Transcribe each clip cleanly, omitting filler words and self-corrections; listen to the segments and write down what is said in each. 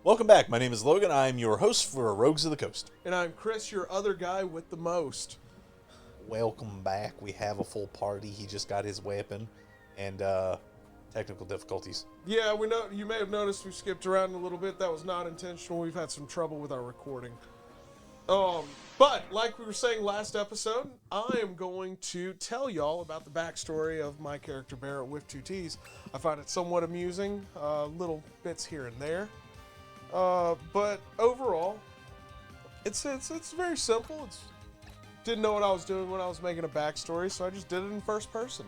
Welcome back. My name is Logan. I'm your host for Rogues of the Coast. And I'm Chris, your other guy with the most. Welcome back. We have a full party. He just got his weapon and technical difficulties. Yeah, we know you may have noticed we skipped around a little bit. That was not intentional. We've had some trouble with our recording. But like we were saying last episode, I am going to tell y'all about the backstory of my character Barrett with two T's. I find it somewhat amusing, little bits here and there. But overall, it's very simple. Didn't know what I was doing when I was making a backstory, so I just did it in first person.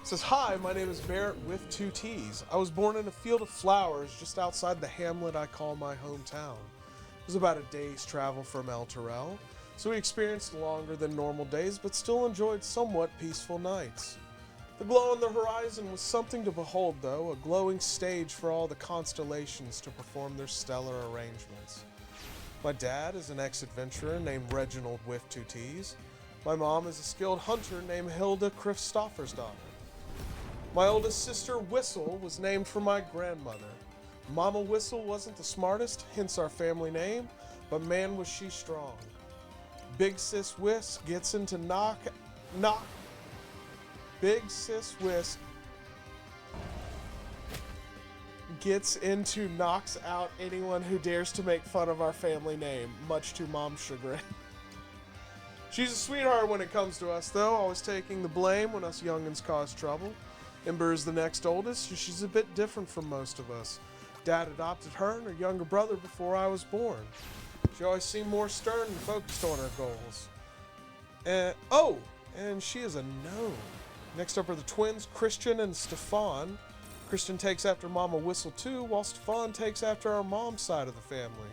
It says, "Hi, my name is Barrett with two T's. I was born in a field of flowers just outside the hamlet I call my hometown. It was about a day's travel from El Terrell, so we experienced longer than normal days, but still enjoyed somewhat peaceful nights. The glow on the horizon was something to behold, though, a glowing stage for all the constellations to perform their stellar arrangements. My dad is an ex-adventurer named Reginald with two T's. My mom is a skilled hunter named Hilda Christophersdottir. My oldest sister, Whistle, was named for my grandmother. Mama Whistle wasn't the smartest, hence our family name, but man was she strong. Big Sis Whisk gets into Big Sis Whisk gets into knocks out anyone who dares to make fun of our family name, much to Mom's chagrin. She's a sweetheart when it comes to us, though, always taking the blame when us youngins cause trouble. Ember is the next oldest, and she's a bit different from most of us. Dad adopted her and her younger brother before I was born. She always seemed more stern and focused on her goals. And she is a gnome. Next up are the twins, Christian and Stefan. Christian takes after Mama Whistle too, while Stefan takes after our mom's side of the family.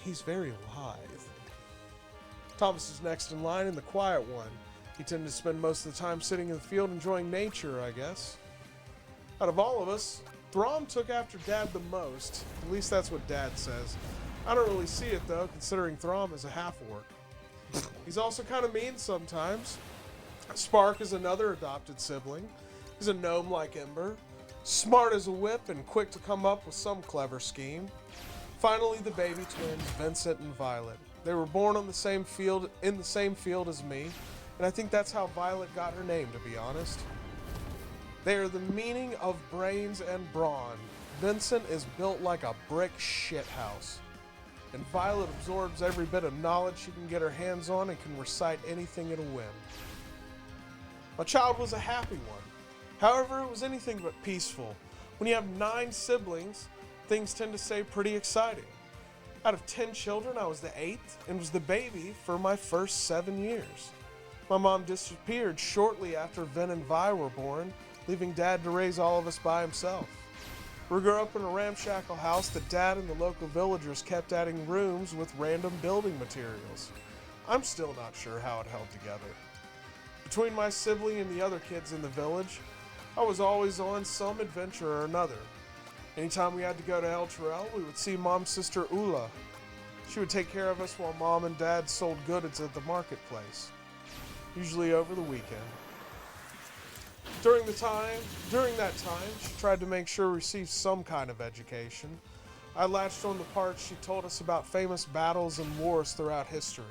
He's very lithe. Thomas is next in line and the quiet one. He tended to spend most of the time sitting in the field enjoying nature, I guess. Out of all of us, Throm took after Dad the most. At least that's what Dad says. I don't really see it though, considering Throm is a half-orc. He's also kind of mean sometimes. Spark is another adopted sibling. He's a gnome like Ember. Smart as a whip and quick to come up with some clever scheme. Finally, the baby twins, Vincent and Violet. They were born on the same field, in the same field as me, and I think that's how Violet got her name, to be honest. They are the meaning of brains and brawn. Vincent is built like a brick shithouse, and Violet absorbs every bit of knowledge she can get her hands on and can recite anything at a whim. My child was a happy one. However, it was anything but peaceful. When you have 9 siblings, things tend to stay pretty exciting. Out of 10 children, I was the 8th and was the baby for my first 7 years. My mom disappeared shortly after Vin and Vi were born, leaving Dad to raise all of us by himself. We grew up in a ramshackle house that Dad and the local villagers kept adding rooms with random building materials. I'm still not sure how it held together. Between my sibling and the other kids in the village, I was always on some adventure or another. Anytime we had to go to El Terrell, we would see Mom's sister Ula. She would take care of us while Mom and Dad sold goods at the marketplace, usually over the weekend. During that time, she tried to make sure we received some kind of education. I latched on the parts she told us about famous battles and wars throughout history.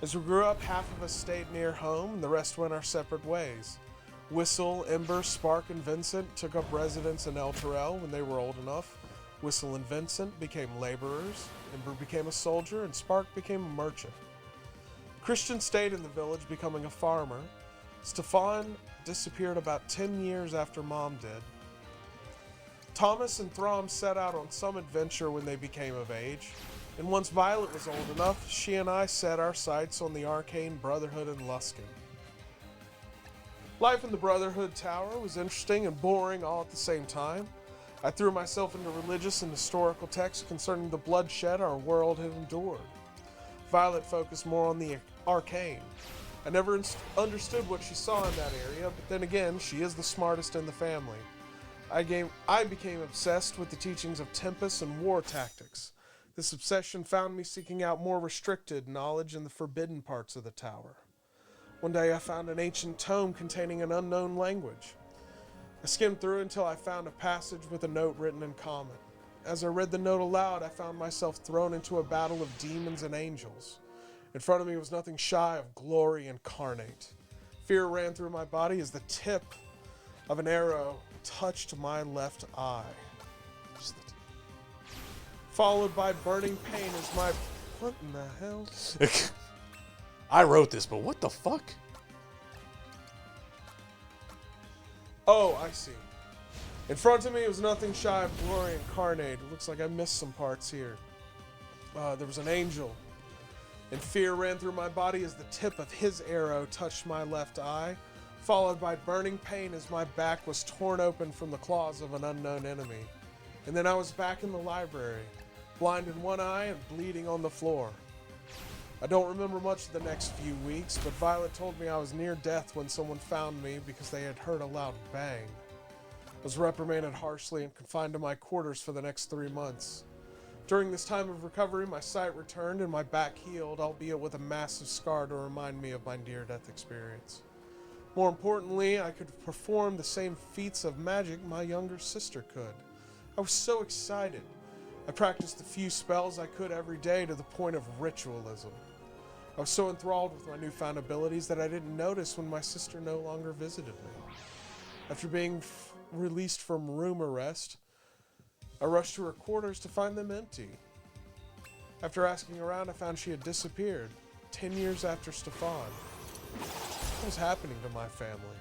As we grew up, half of us stayed near home and the rest went our separate ways. Whistle, Ember, Spark, and Vincent took up residence in El Terrell when they were old enough. Whistle and Vincent became laborers, Ember became a soldier, and Spark became a merchant. Christian stayed in the village, becoming a farmer. Stefan disappeared about 10 years after Mom did. Thomas and Throm set out on some adventure when they became of age, and once Violet was old enough, she and I set our sights on the arcane Brotherhood in Luskan. Life in the Brotherhood Tower was interesting and boring all at the same time. I threw myself into religious and historical texts concerning the bloodshed our world had endured. Violet focused more on the arcane. I never understood what she saw in that area, but then again, she is the smartest in the family. I became obsessed with the teachings of Tempest and war tactics. This obsession found me seeking out more restricted knowledge in the forbidden parts of the tower. One day I found an ancient tome containing an unknown language. I skimmed through until I found a passage with a note written in common. As I read the note aloud, I found myself thrown into a battle of demons and angels. In front of me was nothing shy of glory incarnate. Fear ran through my body as the tip of an arrow touched my left eye. Followed by burning pain as my... What in the hell? I wrote this, but what the fuck? Oh, I see. In front of me was nothing shy of glory incarnate. It looks like I missed some parts here. There was an angel. And fear ran through my body as the tip of his arrow touched my left eye, followed by burning pain as my back was torn open from the claws of an unknown enemy. And then I was back in the library, blind in one eye and bleeding on the floor. I don't remember much of the next few weeks, but Violet told me I was near death when someone found me because they had heard a loud bang. I was reprimanded harshly and confined to my quarters for the next 3 months. During this time of recovery, my sight returned and my back healed, albeit with a massive scar to remind me of my near-death experience. More importantly, I could perform the same feats of magic my younger sister could. I was so excited. I practiced the few spells I could every day to the point of ritualism. I was so enthralled with my newfound abilities that I didn't notice when my sister no longer visited me. After being released from room arrest, I rushed to her quarters to find them empty. After asking around, I found she had disappeared 10 years after Stefan. What was happening to my family?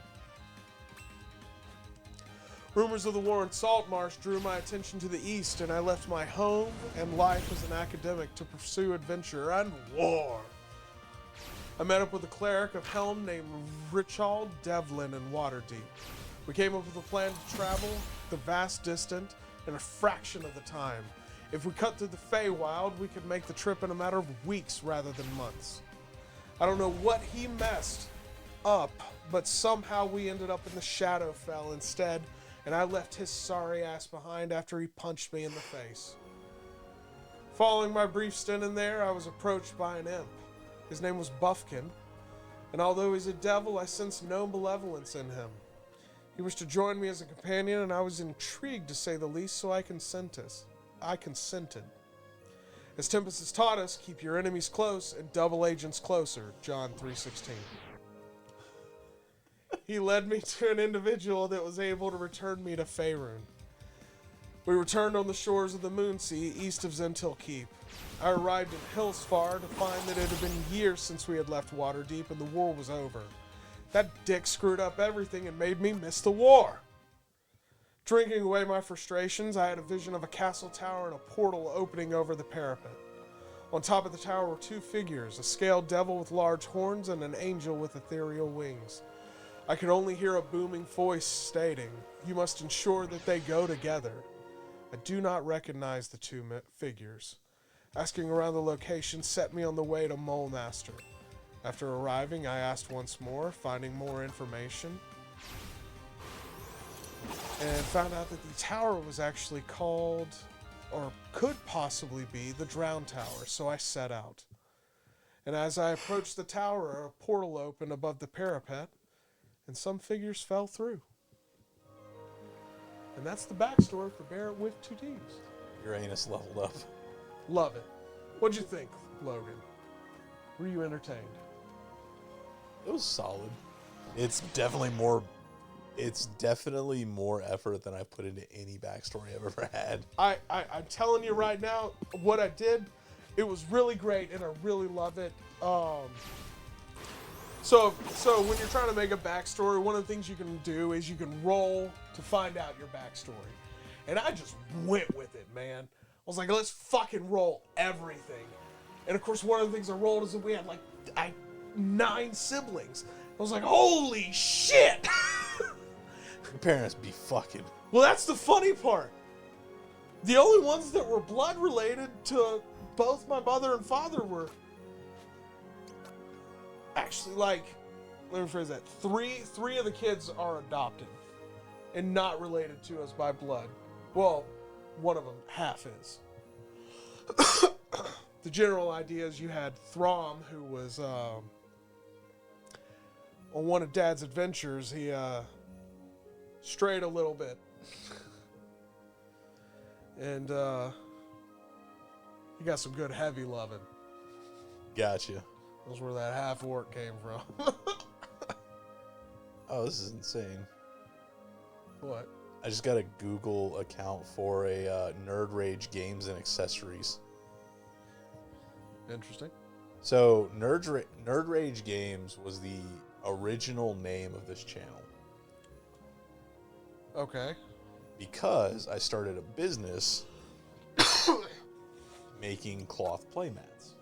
Rumors of the war in Saltmarsh drew my attention to the east, and I left my home and life as an academic to pursue adventure and war. I met up with a cleric of Helm named Richald Devlin in Waterdeep. We came up with a plan to travel the vast distance in a fraction of the time. If we cut through the Feywild, we could make the trip in a matter of weeks rather than months. I don't know what he messed up, but somehow we ended up in the Shadowfell instead, and I left his sorry ass behind after he punched me in the face. Following my brief stint in there, I was approached by an imp. His name was Buffkin, and although he's a devil, I sensed no malevolence in him. He wished to join me as a companion, and I was intrigued to say the least, so I consented. As Tempest has taught us, keep your enemies close and double agents closer, John 3:16. He led me to an individual that was able to return me to Faerun. We returned on the shores of the Moonsea, east of Zentil Keep. I arrived in Hillsfar to find that it had been years since we had left Waterdeep and the war was over. That dick screwed up everything and made me miss the war. Drinking away my frustrations, I had a vision of a castle tower and a portal opening over the parapet. On top of the tower were two figures, a scaled devil with large horns and an angel with ethereal wings. I could only hear a booming voice stating, "You must ensure that they go together." I do not recognize the two figures. Asking around the location set me on the way to Molemaster. After arriving, I asked once more, finding more information, and found out that the tower was actually called, or could possibly be, the Drown Tower, so I set out. And as I approached the tower, a portal opened above the parapet, and some figures fell through. And that's the backstory for Barrett with 2 Ds. Uranus leveled up. Love it. What'd you think, Logan? Were you entertained? It was solid. It's definitely more effort than I put into any backstory I've ever had. I'm telling you right now, what I did, it was really great, and I really love it. So when you're trying to make a backstory, one of the things you can do is you can roll to find out your backstory. And I just went with it, man. I was like, let's fucking roll everything. And of course, one of the things I rolled is that we had like 9 siblings. I was like, holy shit! Your parents be fucking. Well, that's the funny part. The only ones that were blood related to both my mother and father were actually, like, let me phrase that. Three of the kids are adopted and not related to us by blood. Well, one of them half is. The general idea is you had Throm, who was on one of Dad's adventures. He strayed a little bit. And he got some good heavy loving. Gotcha. That's where that half orc came from. Oh, this is insane. What? I just got a Google account for a Nerd Rage Games and Accessories. Interesting. So, Nerd Rage Games was the original name of this channel. Okay. Because I started a business making cloth playmats.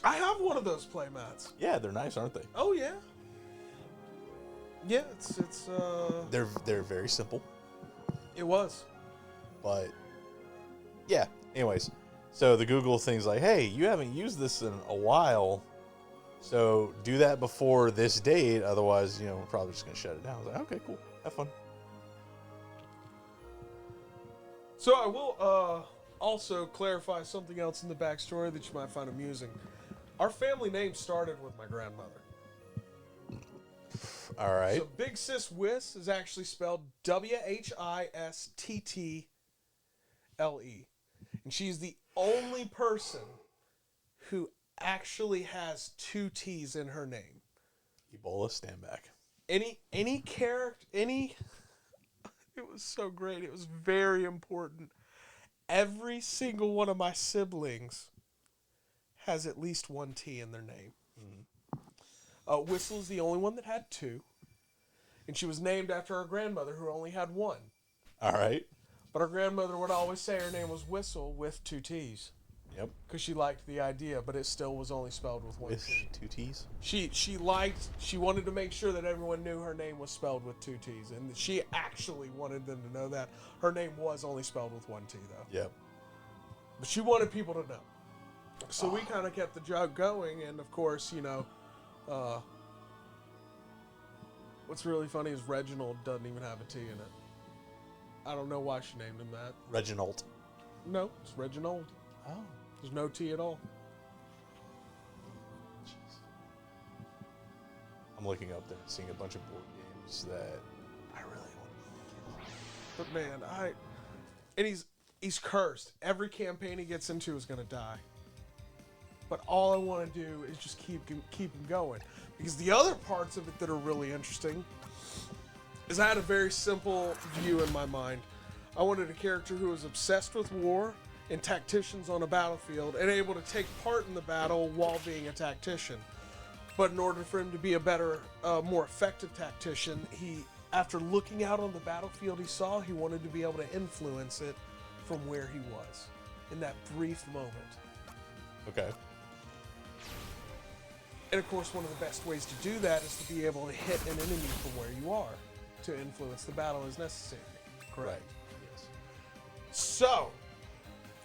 I have one of those playmats. Yeah, they're nice, aren't they? Oh yeah. Yeah, it's They're very simple, it was. but yeah. Anyways, so the Google thing's like, hey, you haven't used this in a while, so do that before this date. Otherwise, we're probably just gonna shut it down. I was like, okay, cool, have fun. So I will also clarify something else in the backstory that you might find amusing. Our family name started with my grandmother. All right. So Big Sis Wiss is actually spelled Whistle. And she's the only person who actually has two T's in her name. Ebola, stand back. Any character, it was so great. It was very important. Every single one of my siblings has at least one T in their name. Mm-hmm. Whistle is the only one that had two. And she was named after her grandmother, who only had one. All right. But her grandmother would always say her name was Whistle with two T's. Yep. Because she liked the idea, but it still was only spelled with one With T. two T's. She wanted to make sure that everyone knew her name was spelled with two T's. And she actually wanted them to know that. Her name was only spelled with one T, though. Yep. But she wanted people to know. So we kind of kept the joke going, and of course, what's really funny is Reginald doesn't even have a T in it. I don't know why she named him that. Reginald. No, it's Reginald. Oh. There's no T at all. Jeez. I'm looking up there and seeing a bunch of board games that I really want to get. But man, he's cursed. Every campaign he gets into is gonna die. But all I want to do is just keep him going. Because the other parts of it that are really interesting is I had a very simple view in my mind. I wanted a character who was obsessed with war and tacticians on a battlefield and able to take part in the battle while being a tactician. But in order for him to be a better, more effective tactician, after looking out on the battlefield he wanted to be able to influence it from where he was in that brief moment. Okay. And of course, one of the best ways to do that is to be able to hit an enemy from where you are to influence the battle as necessary. Correct. Right. Yes. So,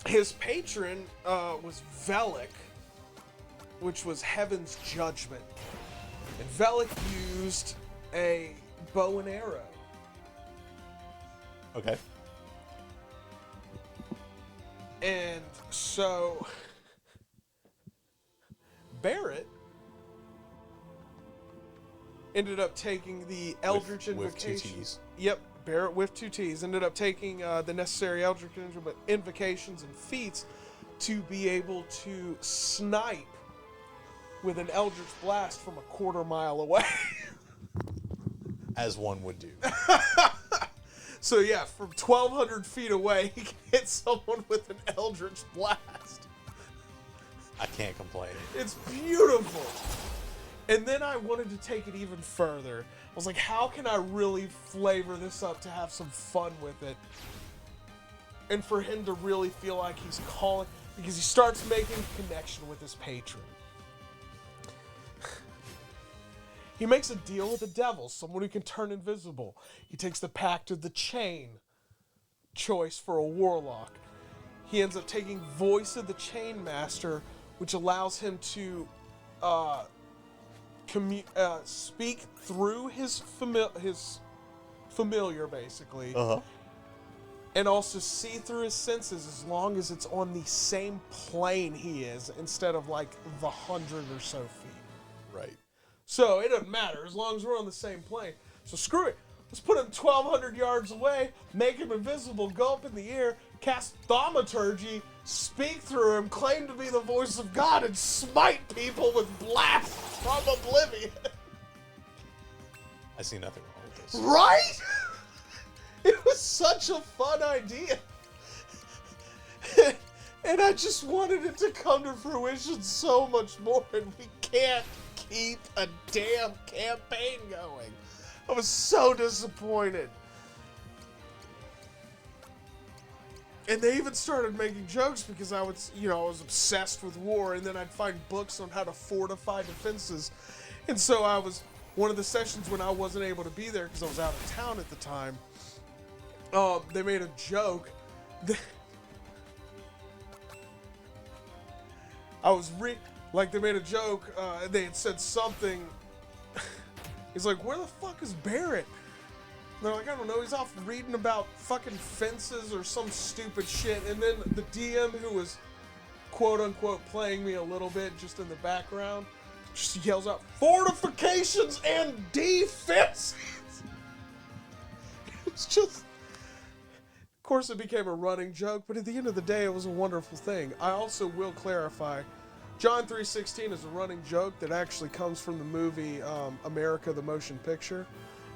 his patron was Velik, which was Heaven's Judgment. And Velik used a bow and arrow. Okay. And so, Barrett ended up taking the Eldritch Invocation. With two T's. Yep, Barrett with two T's ended up taking the necessary Eldritch Invocations and feats to be able to snipe with an Eldritch Blast from a quarter mile away. As one would do. So yeah, from 1,200 feet away, he can hit someone with an Eldritch Blast. I can't complain. It's beautiful. And then I wanted to take it even further. I was like, how can I really flavor this up to have some fun with it? And for him to really feel like he's calling, because he starts making a connection with his patron. He makes a deal with the devil, someone who can turn invisible. He takes the Pact of the Chain choice for a warlock. He ends up taking Voice of the Chain Master, which allows him to speak through his familiar, basically, and also see through his senses as long as it's on the same plane he is, instead of like the 100 or so feet. Right. So it doesn't matter as long as we're on the same plane. So screw it. Let's put him 1,200 yards away, make him invisible, go up in the air, cast thaumaturgy, speak through him, claim to be the voice of God, and smite people with blasts from oblivion. I see nothing wrong with this. Right? It was such a fun idea. And I just wanted it to come to fruition so much more, and we can't keep a damn campaign going. I was so disappointed. And they even started making jokes because I was obsessed with war, and then I'd find books on how to fortify defenses. And so one of the sessions when I wasn't able to be there because I was out of town at the time, they made a joke that they made a joke, they had said something. He's like, where the fuck is Barrett? And they're like, I don't know, he's off reading about fucking fences or some stupid shit. And then the DM, who was quote unquote playing me a little bit just in the background, just yells out, fortifications and defenses! It was just... Of course, it became a running joke, but at the end of the day, it was a wonderful thing. I also will clarify, John 3:16 is a running joke that actually comes from the movie America the Motion Picture,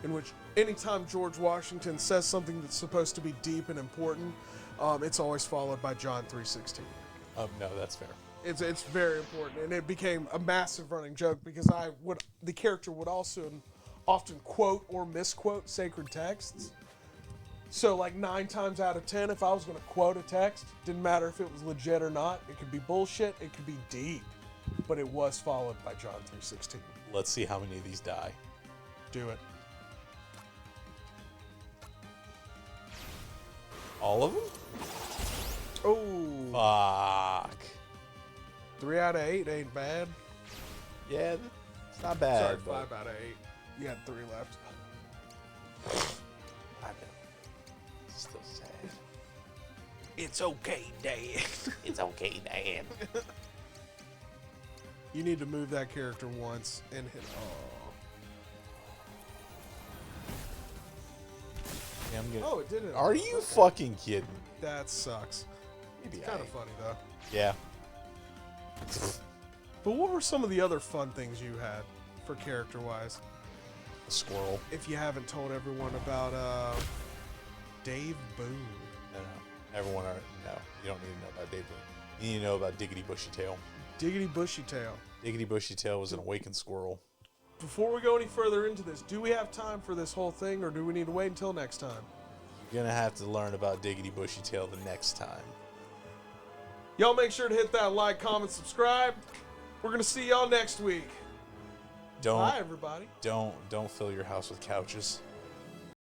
in which anytime George Washington says something that's supposed to be deep and important, it's always followed by John 3:16. No, that's fair. It's very important, and it became a massive running joke because the character would also often quote or misquote sacred texts. So like 9 times out of 10, if I was going to quote a text, didn't matter if it was legit or not. It could be bullshit, it could be deep, but it was followed by John 3:16. Let's see how many of these die. Do it. All of them? Oh. Fuck. 3 out of 8 ain't bad. Yeah, it's not bad. Sorry, but 5 out of 8. You had 3 left. I know. Still sad. It's okay, Dad. It's okay, Dan. You need to move that character once and hit. Oh. Yeah, I'm gonna... Oh, it didn't. Are you Okay. fucking kidding? That sucks. Maybe It's kind of funny though. Yeah. But what were some of the other fun things you had for character-wise? A squirrel. If you haven't told everyone about Dave Boone. No. Everyone are... No, you don't need to know about Dave Boone. You need to know about Diggity Bushy Tail. Diggity Bushy Tail. Diggity Bushy Tail was an awakened squirrel. Before we go any further into this, do we have time for this whole thing, or do we need to wait until next time? You're gonna have to learn about Diggity Bushy Tail the next time. Y'all make sure to hit that like, comment, subscribe. We're gonna see y'all next week. Bye, everybody. Don't fill your house with couches.